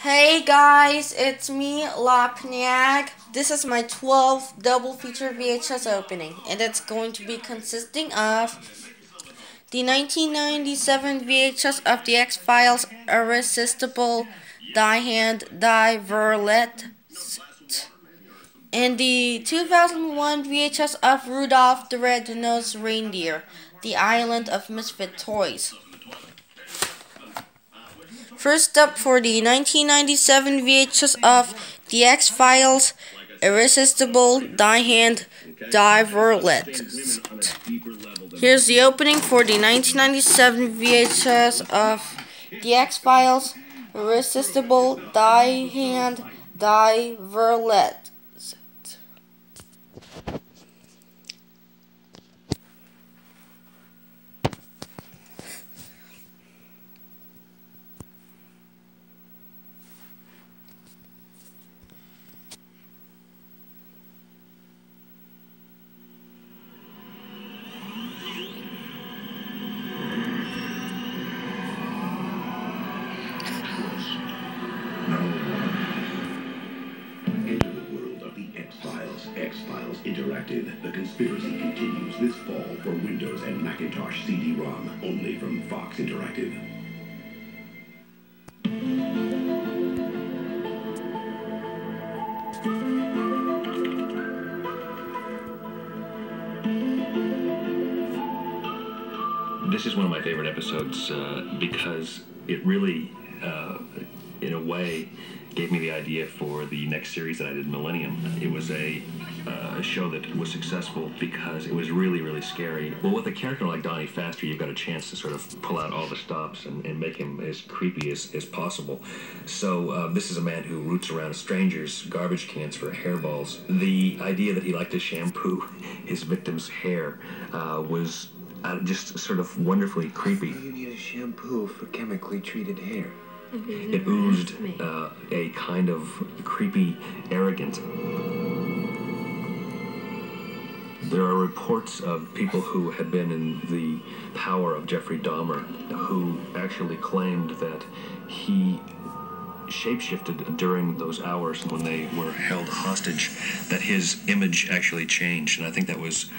Hey guys, it's me, Lapniak. This is my 12th double feature VHS opening, and it's going to be consisting of the 1997 VHS of the X-Files, Irresistible, Die Hand, Die Verletzt, and the 2001 VHS of Rudolph the Red-Nosed Reindeer, The Island of Misfit Toys. First up, for the 1997 VHS of The X-Files, Irresistible, Die Hand, Die Verletzt. Here's the opening for the 1997 VHS of The X-Files, Irresistible, Die Hand, Die Verletzt. XFiles Interactive. The conspiracy continues this fall for Windows and Macintosh CD-ROM, only from Fox Interactive. This is one of my favorite episodes because it really, in a way, gave me the idea for the next series that I did, Millennium. It was a show that was successful because it was really, really scary. Well, with a character like Donnie Pfaster, you've got a chance to sort of pull out all the stops and make him as creepy as possible. So this is a man who roots around strangers' garbage cans for hairballs. The idea that he liked to shampoo his victim's hair was just sort of wonderfully creepy. You need a shampoo for chemically treated hair. It oozed a kind of creepy arrogance. There are reports of people who had been in the power of Jeffrey Dahmer who actually claimed that he shapeshifted during those hours when they were held hostage, that his image actually changed, and I think that was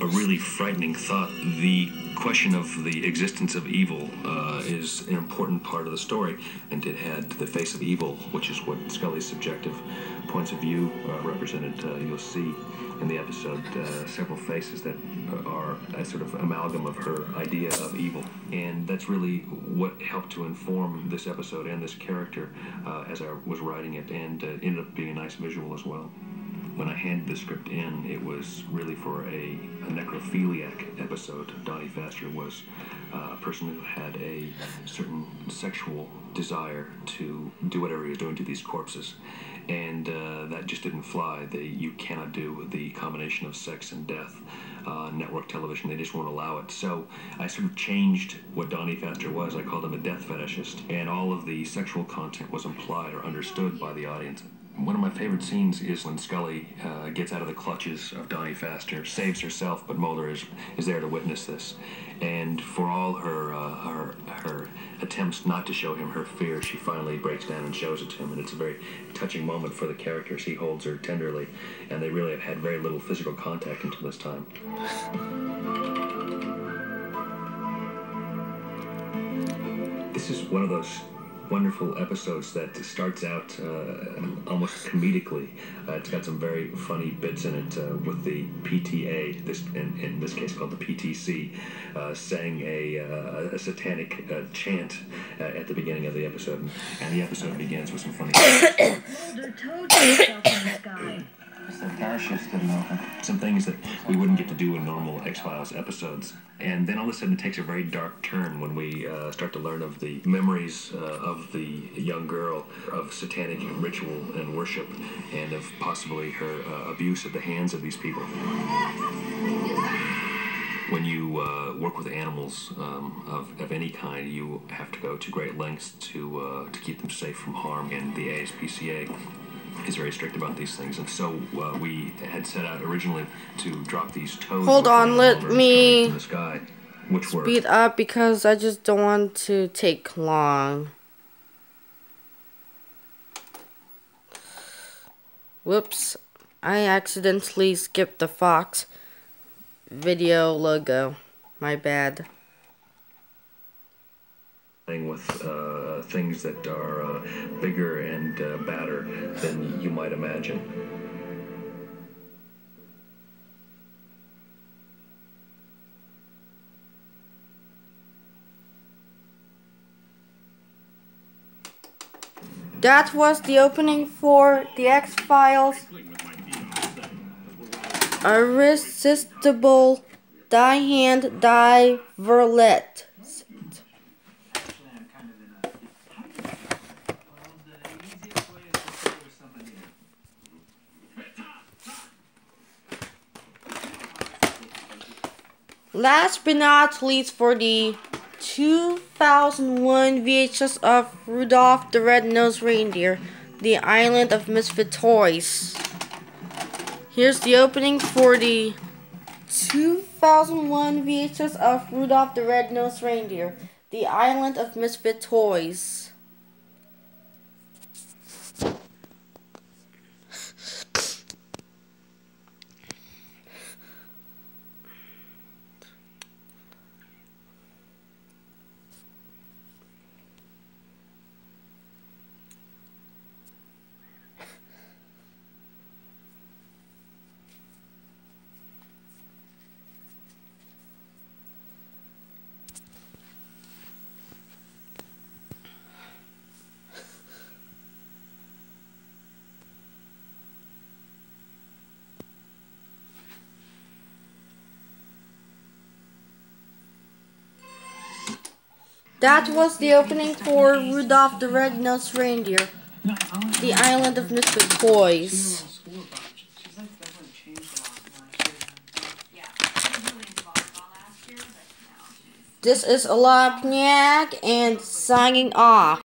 a really frightening thought. The question of the existence of evil is an important part of the story, and it had the face of evil, which is what Scully's subjective points of view represented. You'll see in the episode several faces that are a sort of amalgam of her idea of evil, and that's really what helped to inform this episode and this character as I was writing it, and ended up being a nice visual as well. When I handed the script in, it was really for a necrophiliac episode. Donnie Pfaster was a person who had a certain sexual desire to do whatever he was doing to these corpses, and that just didn't fly. You cannot do the combination of sex and death on network television. They just won't allow it. So I sort of changed what Donnie Pfaster was. I called him a death fetishist, and all of the sexual content was implied or understood by the audience. One of my favorite scenes is when Scully gets out of the clutches of Donnie Pfaster, saves herself, but Mulder is there to witness this. And for all her attempts not to show him her fear, she finally breaks down and shows it to him, and it's a very touching moment for the characters. He holds her tenderly, and they really have had very little physical contact until this time. This is one of those wonderful episodes that starts out almost comedically. It's got some very funny bits in it with the PTA, in this case called the PTC, sang a satanic chant at the beginning of the episode, and the episode begins with some funny The toad himself in the sky. The parachutes didn't open. Some things that we wouldn't get to do in normal X-Files episodes. And then all of a sudden it takes a very dark turn when we start to learn of the memories of the young girl, of satanic ritual and worship, and of possibly her abuse at the hands of these people. When you work with animals of any kind, you have to go to great lengths to keep them safe from harm, and the ASPCA is very strict about these things, and so we had set out originally to drop these toads. Hold on, let me in the sky, which speed up because I just don't want to take long. Whoops, I accidentally skipped the Fox video logo. My bad. With things that are bigger and badder than you might imagine. That was the opening for the XFiles Irresistible Die Hand Die Verletzt. Last but not least, for the 2001 VHS of Rudolph the Red-Nosed Reindeer, The Island of Misfit Toys. Here's the opening for the 2001 VHS of Rudolph the Red-Nosed Reindeer, The Island of Misfit Toys. That was the opening for Rudolph the Red-Nosed Reindeer, The Island of Misfit Toys. This is Alapniak and signing off.